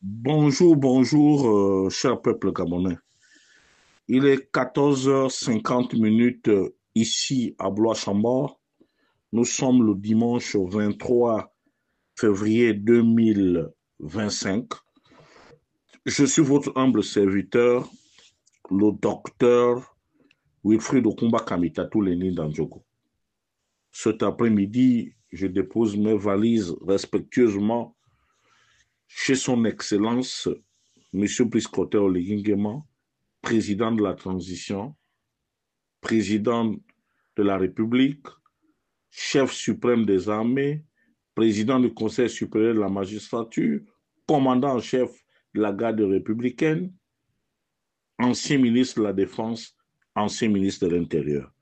Bonjour, bonjour, cher peuple gabonais. Il est 14h50 ici à Blois-Chambord. Nous sommes le dimanche 23 février 2025. Je suis votre humble serviteur, le docteur Wilfried Okumba Kamitatou Lénine Dandjogo. Cet après-midi, je dépose mes valises respectueusement chez son Excellence, M. Brice-Clotaire Oligui, président de la transition, président de la République, chef suprême des armées, président du Conseil supérieur de la magistrature, commandant en chef de la garde républicaine, ancien ministre de la Défense, ancien ministre de l'Intérieur.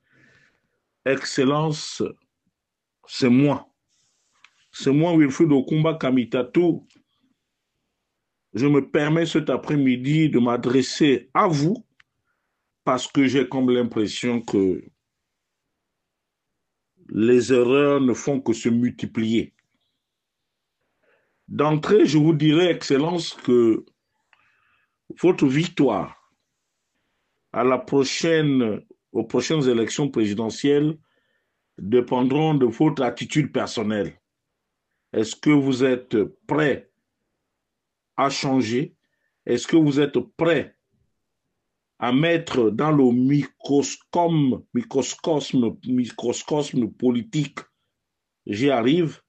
Excellence, c'est moi. C'est moi, Wilfried Okumba Kamitatou. Je me permets cet après-midi de m'adresser à vous parce que j'ai comme l'impression que les erreurs ne font que se multiplier. D'entrée, je vous dirais, Excellence, que votre victoire aux prochaines élections présidentielles dépendront de votre attitude personnelle. Est-ce que vous êtes prêt à changer? Est-ce que vous êtes prêt à mettre dans le microcosme politique, j'y arrive,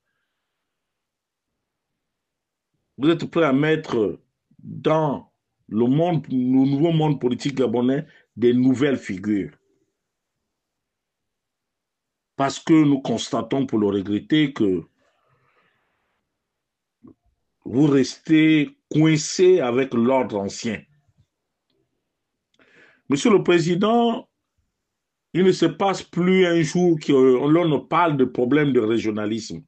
vous êtes prêt à mettre dans le nouveau monde politique gabonais des nouvelles figures? Parce que nous constatons, pour le regretter, que vous restez coincé avec l'ordre ancien. Monsieur le Président, il ne se passe plus un jour qu'on ne parle de problèmes de régionalisme,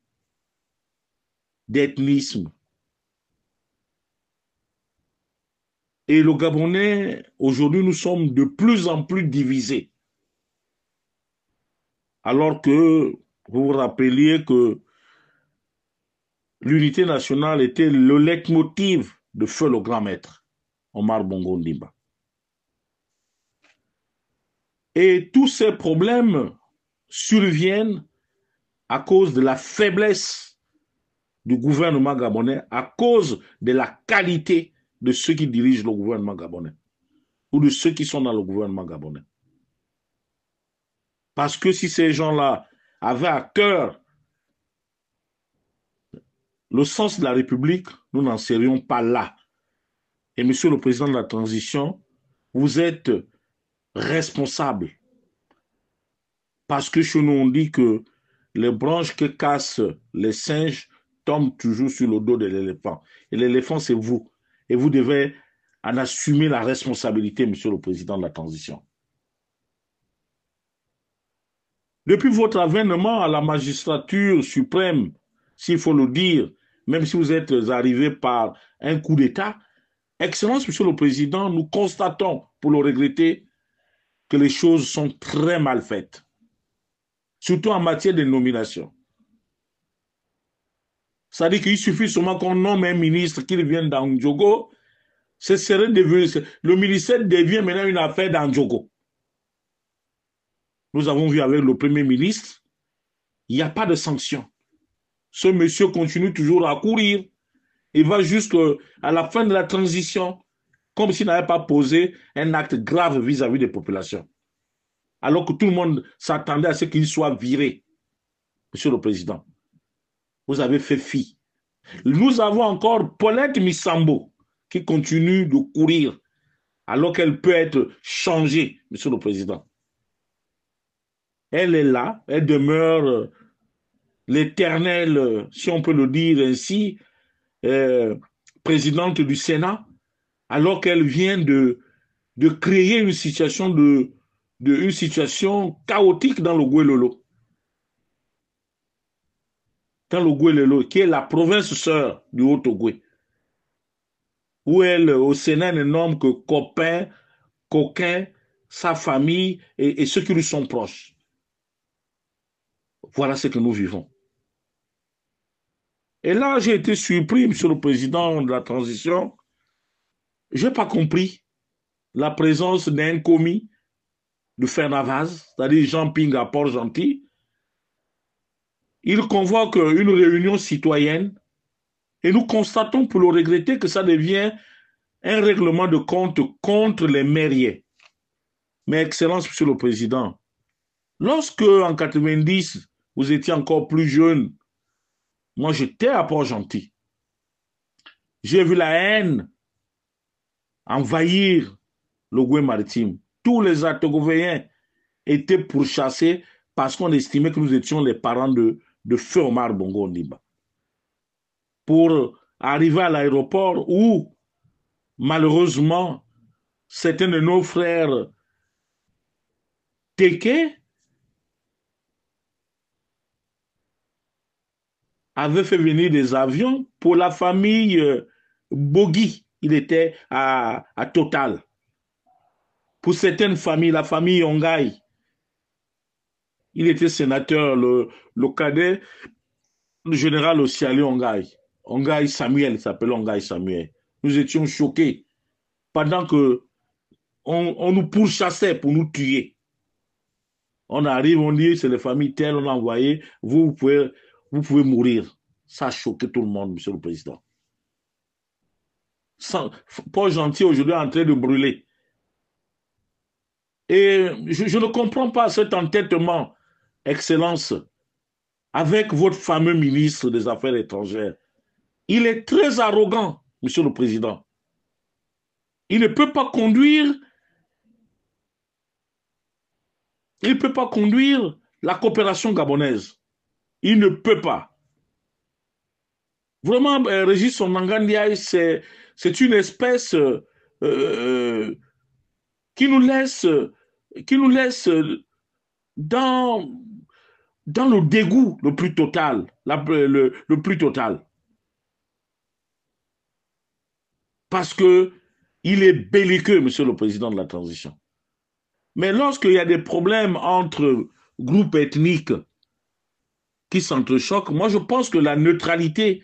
d'ethnisme. Et le Gabonais, aujourd'hui, nous sommes de plus en plus divisés. Alors que vous vous rappeliez que l'unité nationale était le leitmotiv de feu le grand maître, Omar Bongo Ndimba. Et tous ces problèmes surviennent à cause de la faiblesse du gouvernement gabonais, à cause de la qualité de ceux qui dirigent le gouvernement gabonais ou de ceux qui sont dans le gouvernement gabonais. Parce que si ces gens-là avaient à cœur le sens de la République, nous n'en serions pas là. Et monsieur le président de la transition, vous êtes responsable. Parce que chez nous, on dit que les branches que cassent les singes tombent toujours sur le dos de l'éléphant. Et l'éléphant, c'est vous. Et vous devez en assumer la responsabilité, monsieur le président de la transition. Depuis votre avènement à la magistrature suprême, s'il faut le dire, même si vous êtes arrivé par un coup d'État, Excellence, monsieur le président, nous constatons, pour le regretter, que les choses sont très mal faites, surtout en matière de nomination. C'est-à-dire qu'il suffit seulement qu'on nomme un ministre qui vienne d'Andjogo, le ministère devient maintenant une affaire d'Andjogo. Nous avons vu avec le Premier ministre, il n'y a pas de sanction. Ce monsieur continue toujours à courir. Il va jusqu'à la fin de la transition, comme s'il n'avait pas posé un acte grave vis-à-vis des populations. Alors que tout le monde s'attendait à ce qu'il soit viré. Monsieur le Président, vous avez fait fi. Nous avons encore Paulette Missambo qui continue de courir alors qu'elle peut être changée, Monsieur le Président. Elle est là, elle demeure l'éternelle, si on peut le dire ainsi, euh, présidente du Sénat, alors qu'elle vient de créer une situation chaotique dans le Guélolo. Dans le Guélolo, qui est la province sœur du Haut-Ogooué, où elle, au Sénat, ne nomme que copain, coquin, sa famille et ceux qui lui sont proches. Voilà ce que nous vivons. Et là, j'ai été surpris, Monsieur le Président de la transition. Je n'ai pas compris la présence d'un commis de Fernavaz, c'est-à-dire Jean Ping à Port-Gentil. Il convoque une réunion citoyenne et nous constatons pour le regretter que ça devient un règlement de compte contre les mairies. Mais Excellence, Monsieur le Président, lorsque en 90, vous étiez encore plus jeune, moi j'étais à Port-Gentil. J'ai vu la haine envahir le Goué maritime. Tous les Atogovéens étaient pourchassés parce qu'on estimait que nous étions les parents de Feu Omar Bongo Ondimba. Pour arriver à l'aéroport où, malheureusement, certains de nos frères Teke avaient fait venir des avions pour la famille Bogi. Il était à Total. Pour certaines familles, la famille Ongaï, il était sénateur, le cadet, le général Osiali Ongaï. Ongaï Samuel, il s'appelle Ongaï Samuel. Nous étions choqués pendant que on nous pourchassait pour nous tuer. On arrive, on dit, c'est les familles telles, on a envoyé, vous pouvez mourir. Ça a choqué tout le monde, Monsieur le Président. Port-Gentil aujourd'hui est en train de brûler. Et je ne comprends pas cet entêtement, Excellence, avec votre fameux ministre des Affaires étrangères. Il est très arrogant, Monsieur le Président. Il ne peut pas conduire, la coopération gabonaise. Il ne peut pas. Vraiment, Régis Sonangandiaï, c'est une espèce qui nous laisse dans, dans le dégoût le plus total, le plus total. Parce que il est belliqueux, Monsieur le Président de la transition. Mais lorsqu'il y a des problèmes entre groupes ethniques qui s'entrechoquent, moi je pense que la neutralité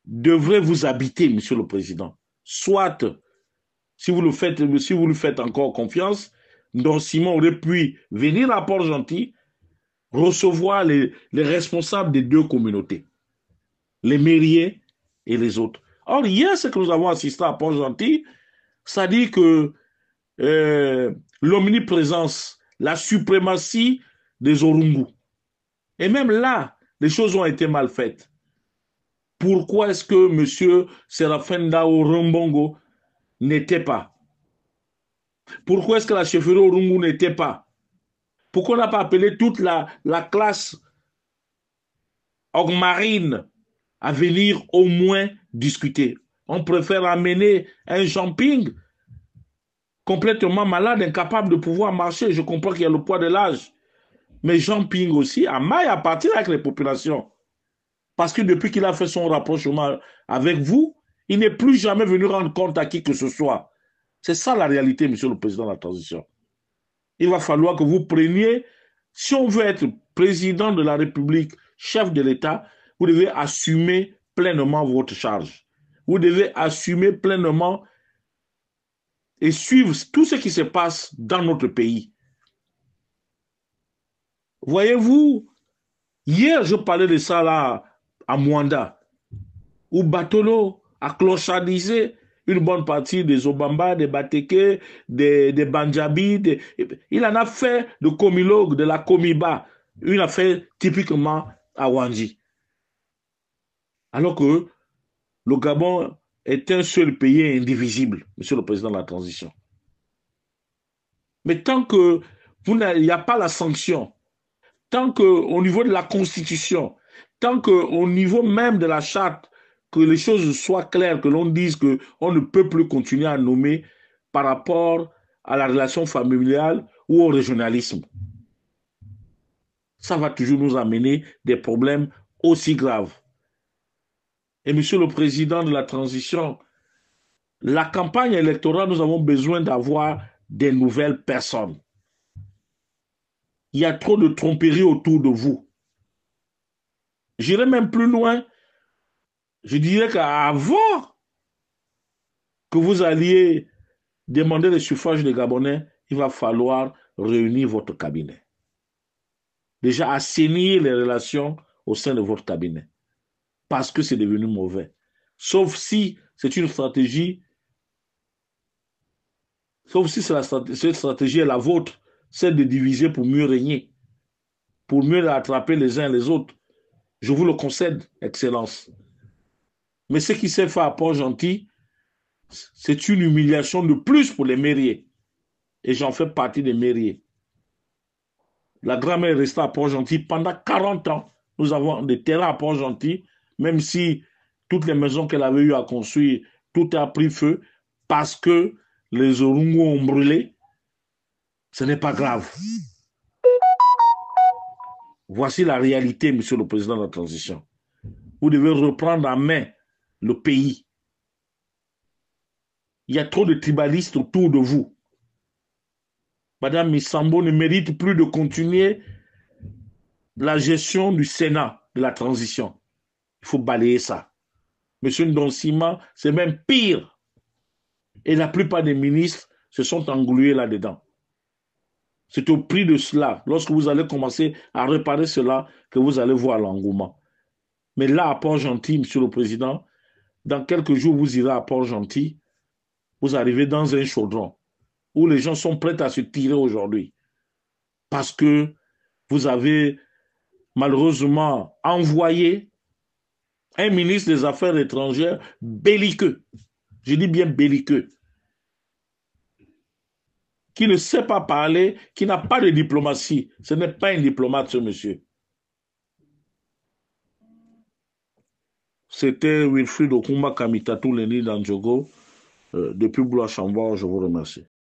devrait vous habiter, Monsieur le Président. Soit, si vous lui faites encore confiance, Don Simon aurait pu venir à Port-Gentil, recevoir les responsables des deux communautés, les mairies et les autres. Or, hier, ce que nous avons assisté à Port-Gentil, ça dit que l'omniprésence, la suprématie des Orungu. Et même là, les choses ont été mal faites. Pourquoi est-ce que M. Séraphin Dao Rumbongo n'était pas? Pourquoi est-ce que la chefferie Orungu n'était pas? Pourquoi on n'a pas appelé toute la classe marine à venir au moins discuter? On préfère amener un jumping complètement malade, incapable de pouvoir marcher. Je comprends qu'il y a le poids de l'âge. Mais Jean Ping aussi a maille à partir avec les populations. Parce que depuis qu'il a fait son rapprochement avec vous, il n'est plus jamais venu rendre compte à qui que ce soit. C'est ça la réalité, Monsieur le Président de la transition. Il va falloir que vous preniez, si on veut être président de la République, chef de l'État, vous devez assumer pleinement votre charge. Vous devez assumer pleinement et suivre tout ce qui se passe dans notre pays. Voyez-vous, hier, je parlais de ça là à Mwanda, où Batolo a clochardisé une bonne partie des Obamba, des Bateke, des Banjabi. Il en a fait de Komilogue, de la Komiba, une affaire typiquement à Wanji. Alors que le Gabon est un seul pays indivisible, Monsieur le Président de la transition. Mais tant que il n'y a pas la sanction, tant qu'au niveau de la Constitution, tant qu'au niveau même de la charte, que les choses soient claires, que l'on dise qu'on ne peut plus continuer à nommer par rapport à la relation familiale ou au régionalisme. Ça va toujours nous amener des problèmes aussi graves. Et Monsieur le Président de la transition, la campagne électorale, nous avons besoin d'avoir des nouvelles personnes. Il y a trop de tromperies autour de vous. J'irai même plus loin. Je dirais qu'avant que vous alliez demander le suffrage des Gabonais, il va falloir réunir votre cabinet. Déjà, assainir les relations au sein de votre cabinet. Parce que c'est devenu mauvais. Sauf si c'est une stratégie, sauf si cette stratégie est la vôtre, celle de diviser pour mieux régner, pour mieux attraper les uns les autres. Je vous le concède, Excellence. Mais ce qui s'est fait à Port-Gentil, c'est une humiliation de plus pour les mairies. Et j'en fais partie des mairies. La grand-mère est restée à Port-Gentil pendant 40 ans. Nous avons des terrains à Port-Gentil, même si toutes les maisons qu'elle avait eu à construire, tout a pris feu parce que les Orungo ont brûlé. Ce n'est pas grave. Voici la réalité, Monsieur le Président de la Transition. Vous devez reprendre en main le pays. Il y a trop de tribalistes autour de vous. Madame Missambo ne mérite plus de continuer la gestion du Sénat de la transition. Il faut balayer ça. Monsieur Ndonsima, c'est même pire. Et la plupart des ministres se sont englués là-dedans. C'est au prix de cela, lorsque vous allez commencer à réparer cela, que vous allez voir l'engouement. Mais là, à Port-Gentil, Monsieur le Président, dans quelques jours, vous irez à Port-Gentil, vous arrivez dans un chaudron où les gens sont prêts à se tirer aujourd'hui. Parce que vous avez malheureusement envoyé un ministre des Affaires étrangères belliqueux. Je dis bien belliqueux. Qui ne sait pas parler, qui n'a pas de diplomatie. Ce n'est pas un diplomate, ce monsieur. C'était Wilfried Okumba Kamitatou Leni Danjogo. Depuis Blois-Chambord, je vous remercie.